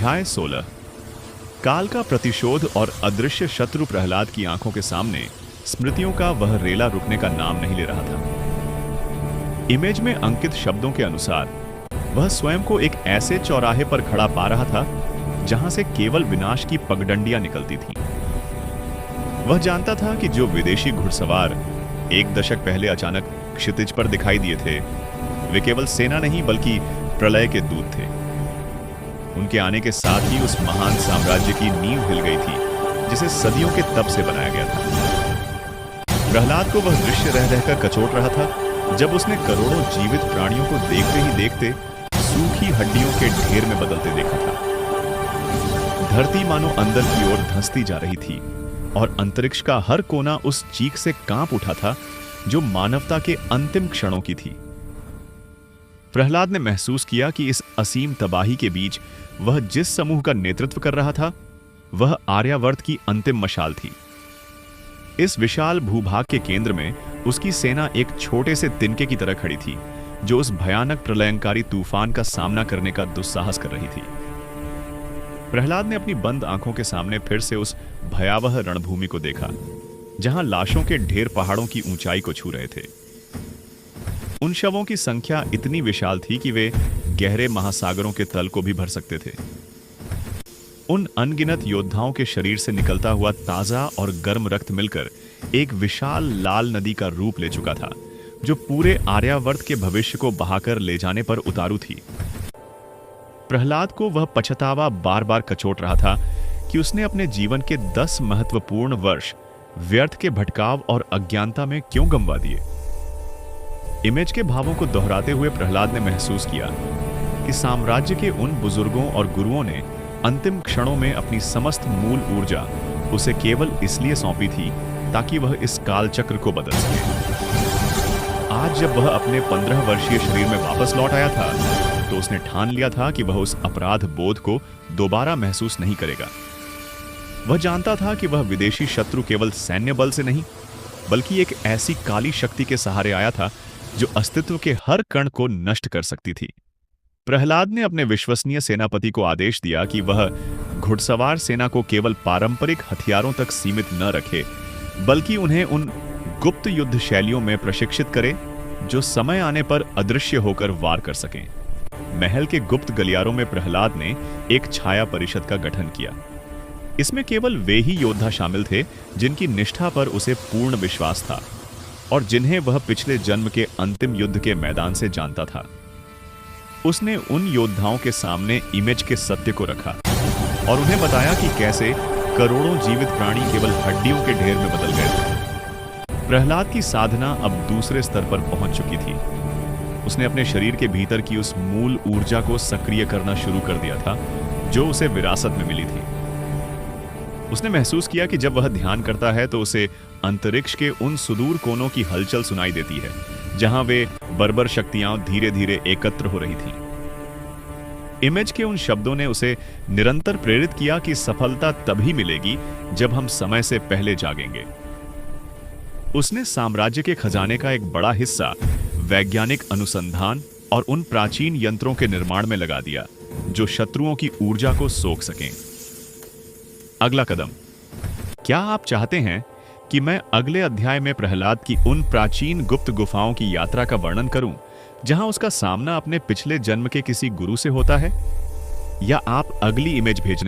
अध्याय 16। काल का प्रतिशोध और अदृश्य शत्रु प्रहलाद की आंखों के सामने स्मृतियों का वह रेला रुकने का नाम नहीं ले रहा था। इमेज में अंकित शब्दों के अनुसार वह स्वयं को एक ऐसे चौराहे पर खड़ा पा रहा था जहां से केवल विनाश की पगडंडियां निकलती थीं। वह जानता था कि जो विदेशी घुड़सवार एक दशक पहले अचानक क्षितिज पर दिखाई दिए थे, वे केवल सेना नहीं बल्कि प्रलय के दूत थे। उनके आने के साथ ही उस महान साम्राज्य की नींव हिल गई थी जिसे सदियों के तप से बनाया गया था। प्रहलाद को वह दृश्य रह रहकर कचोट रहा था जब उसने करोड़ों जीवित प्राणियों को देखते ही देखते सूखी हड्डियों के ढेर में बदलते देखा था। धरती मानो अंदर की ओर धंसती जा रही थी और अंतरिक्ष का हर कोना उस चीख से कांप उठा था जो मानवता के अंतिम क्षणों की थी। प्रहलाद ने महसूस किया कि इस असीम तबाही के बीच वह जिस समूह का नेतृत्व कर रहा था, वह आर्यावर्त की अंतिम मशाल थी। इस विशाल भूभाग के केंद्र में उसकी सेना एक छोटे से तिनके की तरह खड़ी थी, जो उस भयानक प्रलयंकारी तूफान का सामना करने का दुस्साहस कर रही थी। प्रहलाद ने अपनी बंद आंखों के सामने फिर से उस भयावह रणभूमि को देखा, जहां लाशों के ढेर पहाड़ों की ऊंचाई को छू रहे थे। उन शवों की संख्या इतनी विशाल थी कि वे गहरे महासागरों के तल को भी भर सकते थे। उन अनगिनत योद्धाओं के शरीर से निकलता हुआ ताजा और गर्म रक्त मिलकर एक विशाल लाल नदी का रूप ले चुका था, जो पूरे आर्यावर्त के भविष्य को बहाकर ले जाने पर उतारू थी। प्रहलाद को वह पछतावा बार बार कचोट रहा था कि उसने अपने जीवन के 10 महत्वपूर्ण वर्ष व्यर्थ के भटकाव और अज्ञानता में क्यों गंवा दिए। इमेज के भावों को दोहराते हुए प्रहलाद ने महसूस किया कि साम्राज्य के उन बुजुर्गों और गुरुओं ने अंतिम क्षणों में अपनी समस्त मूल ऊर्जा उसे केवल इसलिए सौंपी थी ताकि वह इस कालचक्र को बदल सके। आज जब वह अपने 15 वर्षीय शरीर में वापस लौट आया था, तो उसने ठान लिया था कि वह उस अपराध बोध को दोबारा महसूस नहीं करेगा। वह जानता था कि वह विदेशी शत्रु केवल सैन्य बल से नहीं, बल्कि एक ऐसी काली शक्ति के सहारे आया था जो अस्तित्व के हर कण को नष्ट कर सकती थी। प्रहलाद ने अपने विश्वसनीय सेनापति को आदेश दिया कि वह घुड़सवार सेना को केवल पारंपरिक हथियारों तक सीमित न रखे, बल्कि उन्हें उन गुप्त युद्ध शैलियों में प्रशिक्षित करे जो समय आने पर अदृश्य होकर वार कर सकें। महल के गुप्त गलियारों में प्रहलाद ने एक छाया परिषद का गठन किया। इसमें केवल वे ही योद्धा शामिल थे जिनकी निष्ठा पर उसे पूर्ण विश्वास था और जिन्हें वह पिछले जन्म के अंतिम युद्ध के मैदान से जानता था। उसने उन योद्धाओं के सामने इमेज के सत्य को रखा और उन्हें बताया कि कैसे करोड़ों जीवित प्राणी केवल हड्डियों के ढेर में बदल गए थे। प्रहलाद की साधना अब दूसरे स्तर पर पहुंच चुकी थी। उसने अपने शरीर के भीतर की उस मूल ऊर्जा को सक्रिय करना शुरू कर दिया था जो उसे विरासत में मिली थी। उसने महसूस किया कि जब वह ध्यान करता है तो उसे अंतरिक्ष के उन सुदूर कोनों की हलचल सुनाई देती है, जहां वे बर्बर शक्तियां धीरे धीरे एकत्र हो रही थीं। इमेज के उन शब्दों ने उसे निरंतर प्रेरित किया कि सफलता तभी मिलेगी जब हम समय से पहले जागेंगे। उसने साम्राज्य के खजाने का एक बड़ा हिस्सा वैज्ञानिक अनुसंधान और उन प्राचीन यंत्रों के निर्माण में लगा दिया जो शत्रुओं की ऊर्जा को सोख सकें। अगला कदम। क्या आप चाहते हैं कि मैं अगले अध्याय में प्रहलाद की उन प्राचीन गुप्त गुफाओं की यात्रा का वर्णन करूं, जहां उसका सामना अपने पिछले जन्म के किसी गुरु से होता है? या आप अगली इमेज भेजने